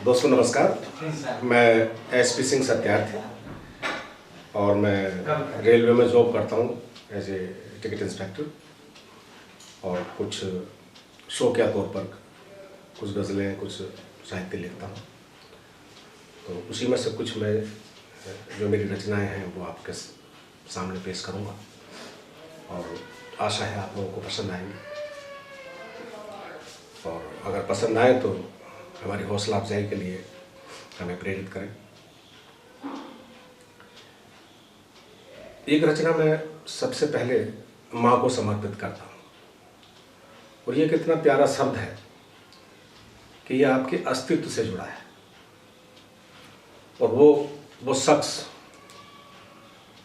दोस्तों नमस्कार। मैं एसपी सिंह सत्यार्थी और मैं रेलवे में जॉब करता हूँ एज ए टिकट इंस्पेक्टर और कुछ शौकिया तौर पर कुछ गज़लें कुछ साहित्य लिखता हूँ। तो उसी में से कुछ मैं जो मेरी रचनाएं हैं वो आपके सामने पेश करूँगा और आशा है आप लोगों को पसंद आएंगी। और अगर पसंद आए तो हमारी हौसला अफजाई के लिए हमें प्रेरित करें। एक रचना मैं सबसे पहले माँ को समर्पित करता हूँ और ये कितना प्यारा शब्द है कि ये आपके अस्तित्व से जुड़ा है और वो शख्स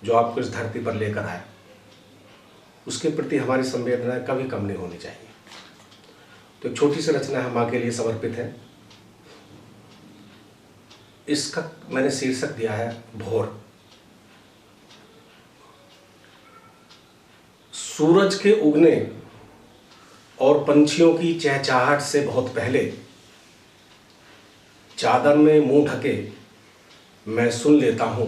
जो आपको इस धरती पर लेकर आए उसके प्रति हमारी संवेदनाएं कभी कम नहीं होनी चाहिए। तो एक छोटी सी रचना है, माँ के लिए समर्पित है। इसका मैंने शीर्षक दिया है भोर। सूरज के उगने और पंछियों की चहचहाहट से बहुत पहले चादर में मुंह ढके मैं सुन लेता हूँ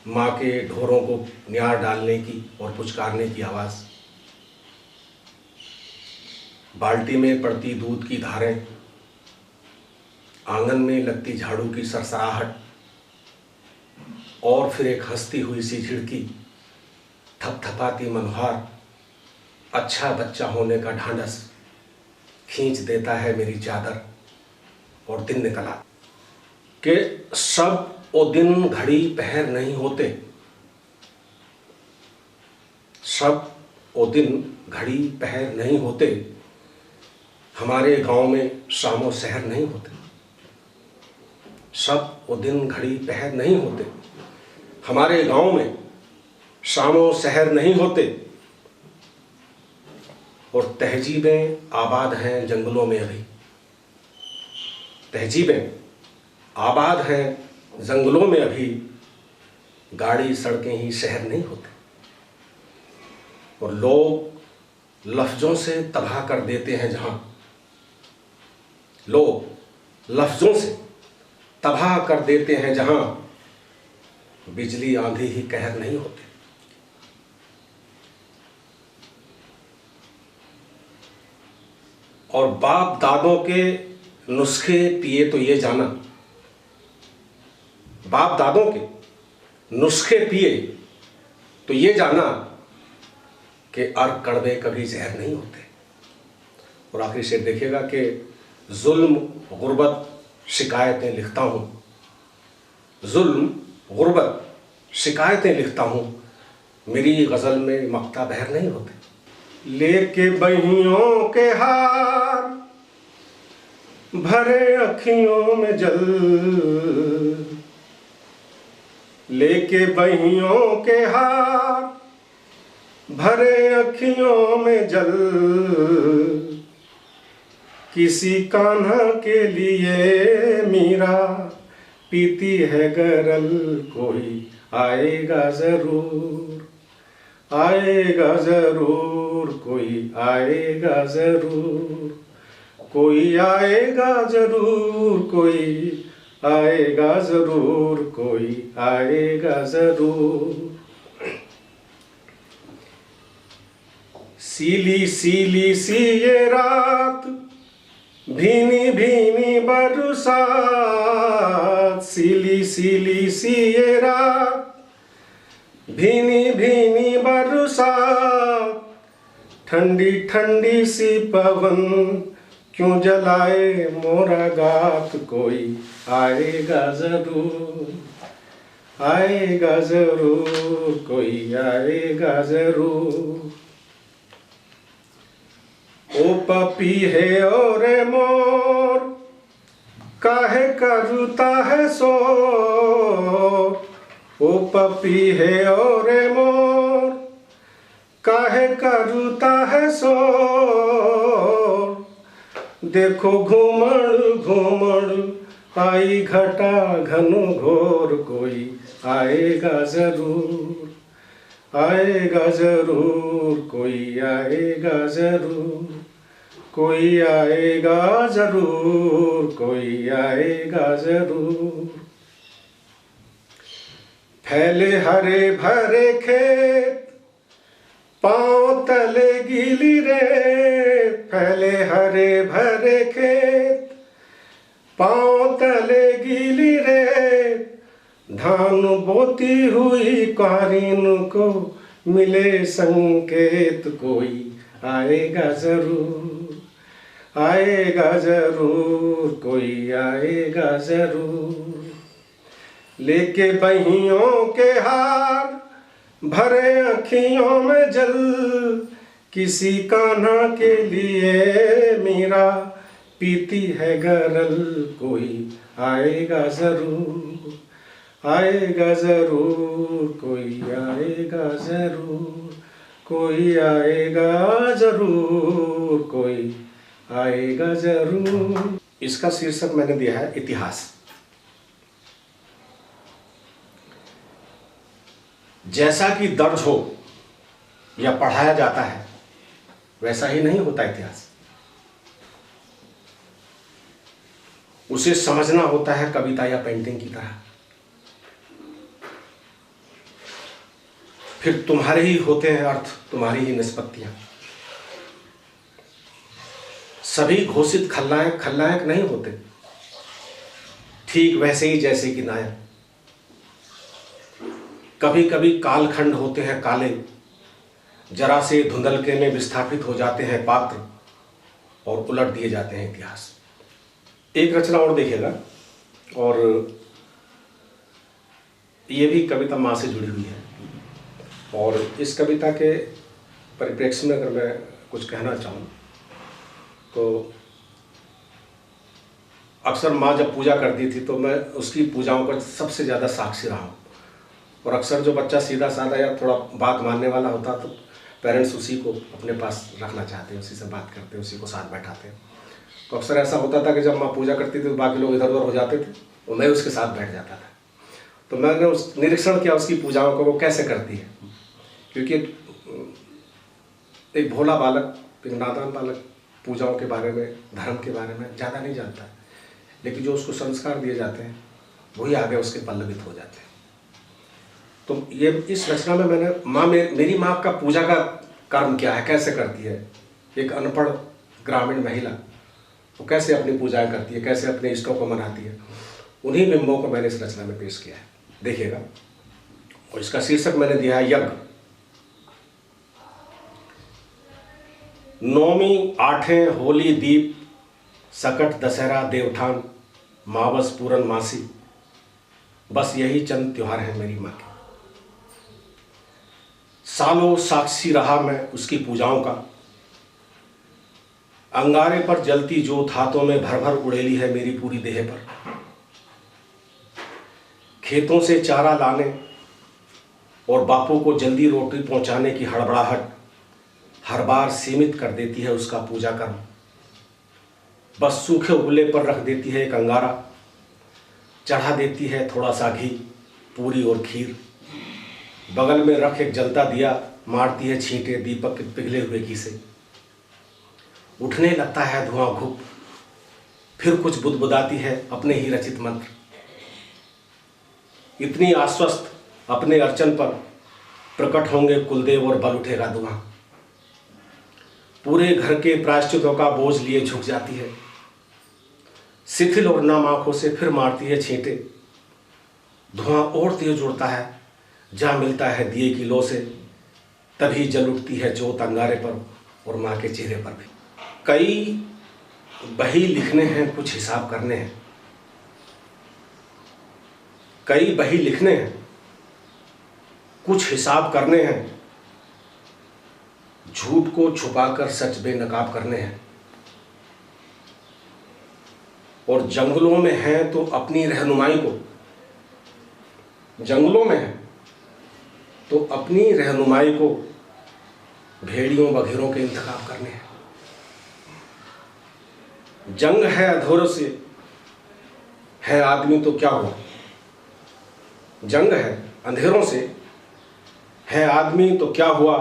माँ के ढोरों को न्यार डालने की और पुचकारने की आवाज़। बाल्टी में पड़ती दूध की धारें, आंगन में लगती झाड़ू की सरसराहट और फिर एक हंसती हुई सी झिड़की, थपथपाती मनोहार, अच्छा बच्चा होने का ढांढस खींच देता है मेरी चादर और दिन निकला कि सब वो दिन घड़ी पहर नहीं होते, सब वो दिन घड़ी पहर नहीं होते, हमारे गांव में शामो शहर नहीं होते। सब वो दिन घड़ी पहर नहीं होते, हमारे गांव में शामो शहर नहीं होते और तहजीबें आबाद हैं जंगलों में अभी। तहजीबें आबाद हैं जंगलों में अभी, गाड़ी सड़कें ही शहर नहीं होते और लोग लफ्ज़ों से तबाह कर देते हैं जहां, लोग लफ्ज़ों से तबाह कर देते हैं जहां बिजली आंधी ही कहर नहीं होते। और बाप दादों के नुस्खे पिए तो ये जाना, बाप दादों के नुस्खे पिए तो ये जाना कि अर्क कड़वे कभी जहर नहीं होते। और आखिरी शेर देखिएगा कि जुल्म गुर्बत शिकायतें लिखता हूँ, जुल्म गुर्बत शिकायतें लिखता हूँ, मेरी गज़ल में मक्ता बहर नहीं होते। लेके बहियों के हार भरे अखियों में जल, लेके बहियों के हार भरे अखियों में जल, किसी कान्हा के लिए मीरा पीती है गरल, कोई आएगा जरूर, आएगा जरूर, कोई आएगा जरूर, कोई आएगा जरूर, कोई आएगा जरूर, कोई आएगा जरूर। सीली सीली सी ये रात, भीनी भीनी बरसात, सीली सीली सी ये रात, भीनी भीनी बरसात, ठंडी ठंडी सी पवन क्यों जलाए मोरा गात, कोई आएगा जरूर, आएगा जरूर, कोई आएगा जरूर। ओ पपी है और मोर काहे करता है शोर, ओ पपी है और मोर काहे करता है शोर, देखो घूमड़ घूमड़ आई घटा घनो घोर, कोई आएगा जरूर, आएगा जरूर, कोई आएगा जरूर, कोई आएगा जरूर, कोई आएगा जरूर। फैले हरे भरे खेत, पांव तले गीली रेत। फैले हरे भरे खेत, पांव तले गीली रेत। धान बोती हुई क्वारीन को मिले संकेत। कोई आएगा जरूर, आएगा जरूर, कोई आएगा जरूर। लेके बहियों के हार, भरे अखियों में जल। किसी कान्हा के लिए मीरा पीती है गरल। कोई आएगा जरूर, आएगा जरूर, कोई आएगा जरूर, कोई आएगा जरूर, कोई आएगा जरूर। इसका शीर्षक मैंने दिया है इतिहास। जैसा कि दर्ज हो या पढ़ाया जाता है वैसा ही नहीं होता इतिहास। उसे समझना होता है कविता या पेंटिंग की तरह। फिर तुम्हारे ही होते हैं अर्थ, तुम्हारी ही निष्पत्तियां। सभी घोषित खलनायक खलनायक नहीं होते, ठीक वैसे ही जैसे कि नायक। कभी कभी कालखंड होते हैं काले, जरा से धुंधलके में विस्थापित हो जाते हैं पात्र और उलट दिए जाते हैं इतिहास। एक रचना और देखिएगा, और ये भी कविता माँ से जुड़ी हुई है। और इस कविता के परिप्रेक्ष्य में अगर मैं कुछ कहना चाहूँ तो अक्सर माँ जब पूजा करती थी तो मैं उसकी पूजाओं का सबसे ज़्यादा साक्षी रहा हूँ। और अक्सर जो बच्चा सीधा साधा या थोड़ा बात मानने वाला होता तो पेरेंट्स उसी को अपने पास रखना चाहते हैं, उसी से बात करते हैं, उसी को साथ बैठाते हैं। तो अक्सर ऐसा होता था कि जब माँ पूजा करती थी तो बाकी लोग इधर उधर हो जाते थे और मैं उसके साथ बैठ जाता था। तो मैंने उस निरीक्षण किया उसकी पूजाओं को, वो कैसे करती है। क्योंकि एक भोला बालक, एक नादान बालक पूजाओं के बारे में, धर्म के बारे में ज़्यादा नहीं जानता है, लेकिन जो उसको संस्कार दिए जाते हैं वही आगे उसके पल्लवित हो जाते हैं। तो ये इस रचना में मैंने मेरी माँ का पूजा का कर्म क्या है, कैसे करती है। एक अनपढ़ ग्रामीण महिला वो कैसे अपनी पूजाएं करती है, कैसे अपने इष्टों को मनाती है, उन्हीं बिंबों को मैंने इस रचना में पेश किया है। देखिएगा, और इसका शीर्षक मैंने दिया है यज्ञ। नौमी आठें होली दीप, सकट दशहरा देवठान, मावस पूरन मासी, बस यही चंद त्योहार हैं मेरी माँ के। सालों साक्षी रहा मैं उसकी पूजाओं का। अंगारे पर जलती जोत हाथों में भर भर उड़ेली है मेरी पूरी देह पर। खेतों से चारा लाने और बापू को जल्दी रोटी पहुंचाने की हड़बड़ाहट हर बार सीमित कर देती है उसका पूजा कर्म। बस सूखे उबले पर रख देती है एक अंगारा, चढ़ा देती है थोड़ा सा घी, पूरी और खीर। बगल में रख एक जलता दिया, मारती है छींटे दीपक के पिघले हुए घी से। उठने लगता है धुआं घुप, फिर कुछ बुदबुदाती है अपने ही रचित मंत्र। इतनी आश्वस्त अपने अर्चन पर प्रकट होंगे कुलदेव और बल उठेगा धुआं। पूरे घर के प्रायश्चितों का बोझ लिए झुक जाती है, शिथिल और नम आंखों से फिर मारती है छींटे। धुआं और तेज उड़ता है, जा मिलता है दिए की लो से, तभी जल उठती है जोत अंगारे पर और माँ के चेहरे पर भी। कई बही लिखने हैं, कुछ हिसाब करने हैं। कई बही लिखने हैं, कुछ हिसाब करने हैं। झूठ को छुपाकर सच बेनकाब करने हैं। और जंगलों में हैं तो अपनी रहनुमाई को, जंगलों में है तो अपनी रहनुमाई को भेड़ियों बघेरों के इंतखाब करने हैं। जंग है अधूरों से, है आदमी तो क्या हुआ। जंग है अंधेरों से, है आदमी तो क्या हुआ।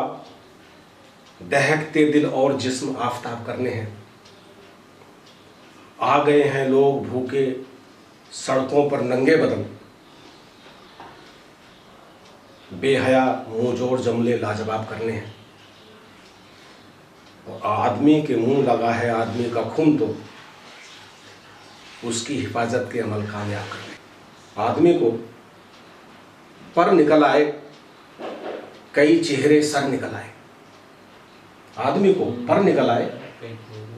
दहकते दिल और जिस्म आफताब करने हैं। आ गए हैं लोग भूखे सड़कों पर नंगे बदन, बेहया मुंह जोड़ जमले लाजवाब करने हैं। और आदमी के मुंह लगा है आदमी का खून, तो उसकी हिफाजत के अमल कामयाब करने। आदमी को पर निकल आए, कई चेहरे सर निकल आए। आदमी को पर निकल आए,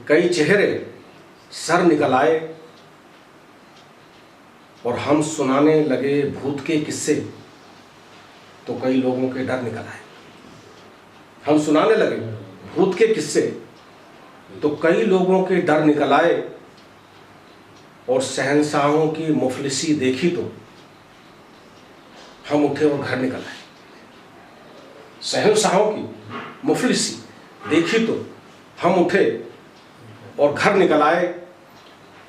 कई चेहरे सर निकल आए। और हम सुनाने लगे भूत के किस्से, तो कई लोगों के डर निकल आए। हम सुनाने लगे भूत के किस्से, तो कई लोगों के डर निकल आए। और शहंशाहों की मुफलिसी देखी तो हम उठे और घर निकल आए। शहंशाहों की मुफलिसी देखी तो हम उठे और घर निकल आए।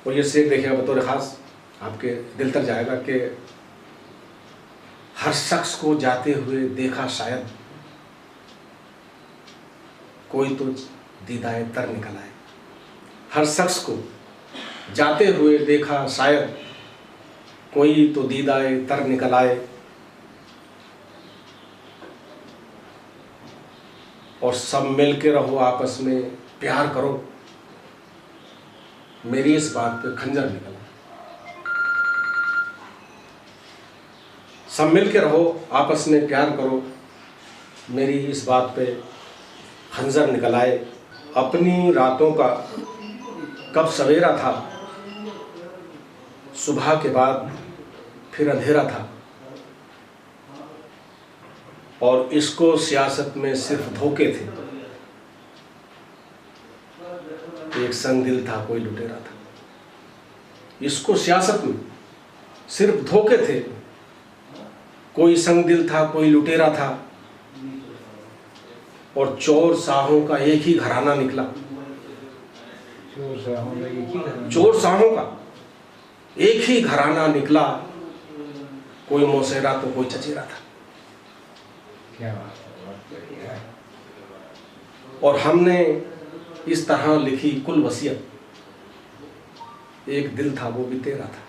और ये शेर देखिएगा बतौर खास, आपके दिल तक जाएगा कि हर शख्स को जाते हुए देखा शायद, कोई तो दीदाए तर निकल आए। हर शख्स को जाते हुए देखा शायद, कोई तो दीदाए तर निकल आए। और सब मिल के रहो आपस में प्यार करो, मेरी इस बात पे खंजर निकला। सब मिल के रहो आपस में प्यार करो, मेरी इस बात पे खंजर निकल आए। अपनी रातों का कब सवेरा था, सुबह के बाद फिर अंधेरा था। और इसको सियासत में सिर्फ धोखे थे। एक संग दिल था कोई लुटेरा था। इसको सियासत में सिर्फ धोखे थे, कोई संग दिल था कोई लुटेरा था। और चोर साहों का एक ही घराना निकला। चोर साहों का एक ही घराना निकला, कोई मौसेरा तो कोई चचेरा था। और हमने इस तरह लिखी कुल वसीयत, एक दिल था वो भी तेरा था।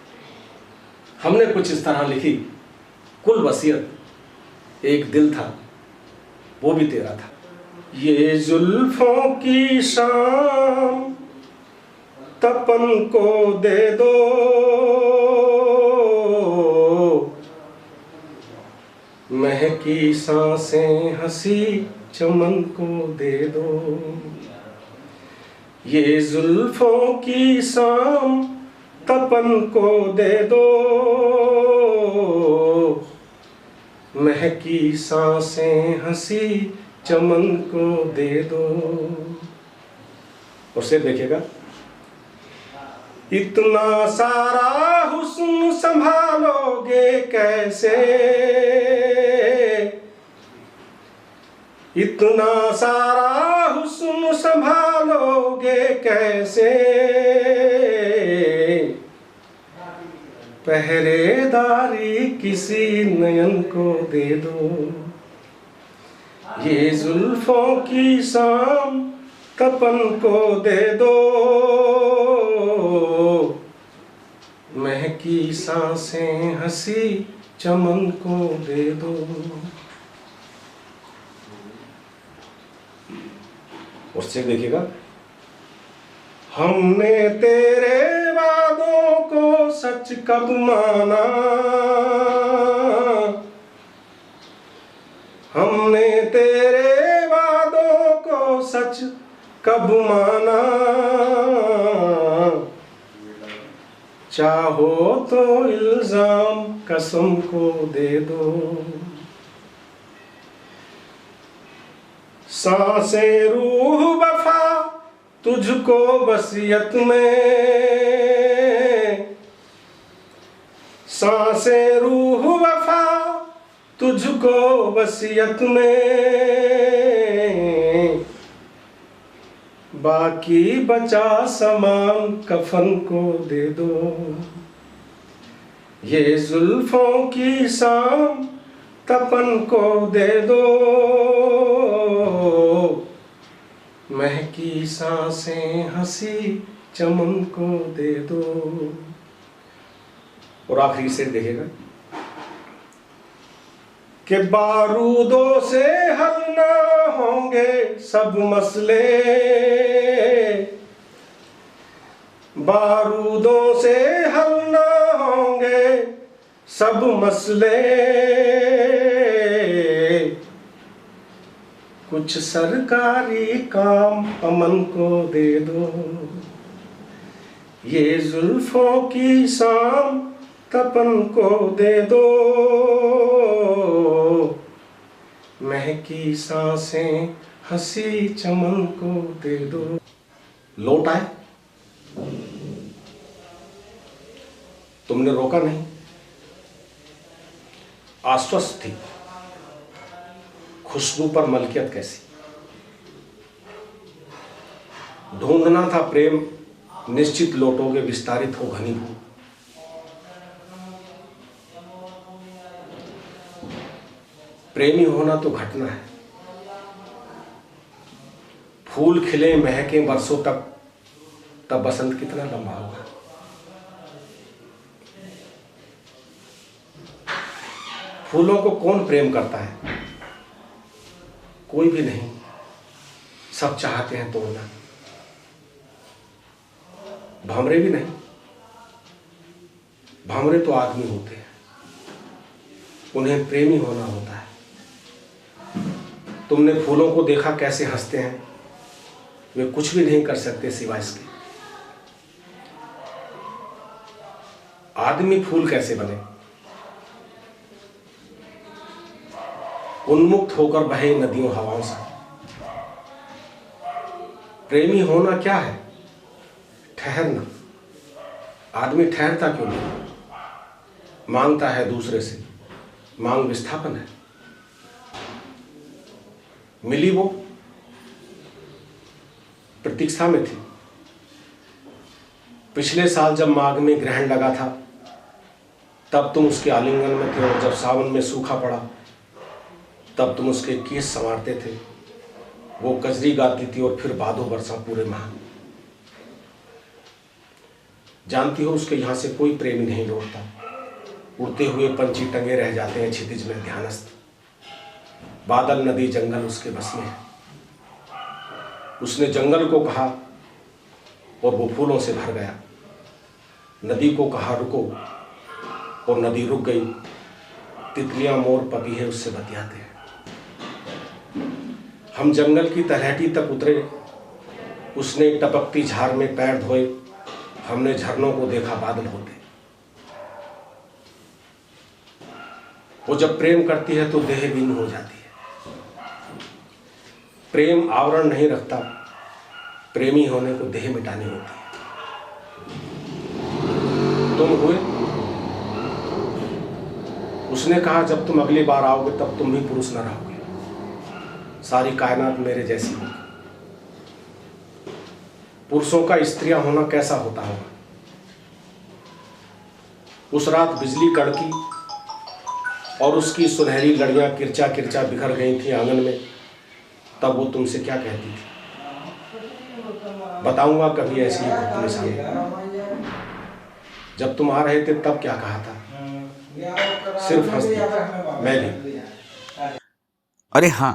हमने कुछ इस तरह लिखी कुल वसीयत, एक दिल था वो भी तेरा था। ये जुल्फों की शाम तपन को दे दो, महकी सांसें हंसी चमन को दे दो। ये जुल्फों की शाम तपन को दे दो, महकी सांसें हंसी चमन को दे दो। और शेर देखिएगा, इतना सारा हुस्न संभालोगे कैसे, इतना सारा हुस्न संभालोगे कैसे, पहरेदारी किसी नयन को दे दो। ये जुल्फों की शाम तपन को दे दो, महकी सांसें हंसी चमन को दे दो। उससे देखिएगा, हमने तेरे वादों को सच कब माना, हमने तेरे वादों को सच कब माना, चाहो तो इल्जाम कसम को दे दो। सांसें रूह वफा तुझको वसीयत में, सांसें रूह वफा तुझको वसीयत में, बाकी बचा सामान कफन को दे दो। ये जुल्फों की शाम तपन को दे दो, महकी सांसें हंसी चमन को दे दो। और आखिरी से देखेगा कि बारूदों से हल ना होंगे सब मसले, बारूदों से हल ना होंगे सब मसले, कुछ सरकारी काम अमन को दे दो, ये जुल्फों की शाम तपन को दे दो, महकी सांसें हंसी चमन को दे दो। लौट आए, तुमने रोका नहीं, आश्वस्त थी, खुशबू पर मलकियत कैसी। ढूंढना था प्रेम, निश्चित लौटोगे, विस्तारित हो घनीभूत। प्रेमी होना तो घटना है, फूल खिले महके बरसों तक, तब बसंत कितना लंबा होगा। फूलों को कौन प्रेम करता है? कोई भी नहीं, सब चाहते हैं तोड़ना। भंवरे भी नहीं, भंवरे तो आदमी होते हैं, उन्हें प्रेमी होना होता है। तुमने फूलों को देखा कैसे हंसते हैं, वे कुछ भी नहीं कर सकते सिवाय इसके। आदमी फूल कैसे बने? उन्मुक्त होकर बहे नदियों हवाओं से। प्रेमी होना क्या है? ठहरना। आदमी ठहरता क्यों नहीं? मांगता है दूसरे से, मांग विस्थापन है। मिली वो, प्रतीक्षा में थी। पिछले साल जब माघ में ग्रहण लगा था, तब तुम उसके आलिंगन में थे, और जब सावन में सूखा पड़ा, तब तुम उसके केस संवारते थे। वो कजरी गाती थी और फिर बादो बरसा पूरे माह। जानती हो, उसके यहां से कोई प्रेमी नहीं लौटता। उड़ते हुए पंछी टंगे रह जाते हैं क्षितिज में ध्यानस्थ। बादल, नदी, जंगल उसके बस में है। उसने जंगल को कहा और वो फूलों से भर गया। नदी को कहा रुको और नदी रुक गई। तितलियां मोर पपी है उससे बतियाते हैं। हम जंगल की तलहटी तक उतरे, उसने टपकती झार में पैर धोए। हमने झरनों को देखा बादल होते। वो जब प्रेम करती है तो देह बीन हो जाती है। प्रेम आवरण नहीं रखता, प्रेमी होने को देह मिटानी होती है। तुम हुए? उसने कहा जब तुम अगली बार आओगे तब तुम भी पुरुष न रहोगे, सारी कायनात मेरे जैसी होगी। पुरुषों का स्त्रियां होना कैसा होता होगा। उस रात बिजली कड़की और उसकी सुनहरी लड़ियां किरचा किरचा बिखर गई थी आंगन में। तब वो तुमसे क्या कहती थी? बताऊंगा कभी ऐसी ही घटना सामने। जब तुम आ रहे थे तब क्या कहा था? सिर्फ हंसती, मैं भी। अरे हाँ,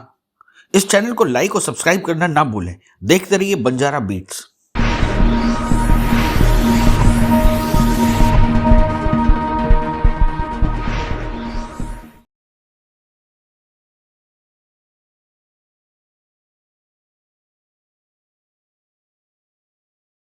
इस चैनल को लाइक और सब्सक्राइब करना ना भूलें। देखते रहिए बंजारा बीट्स।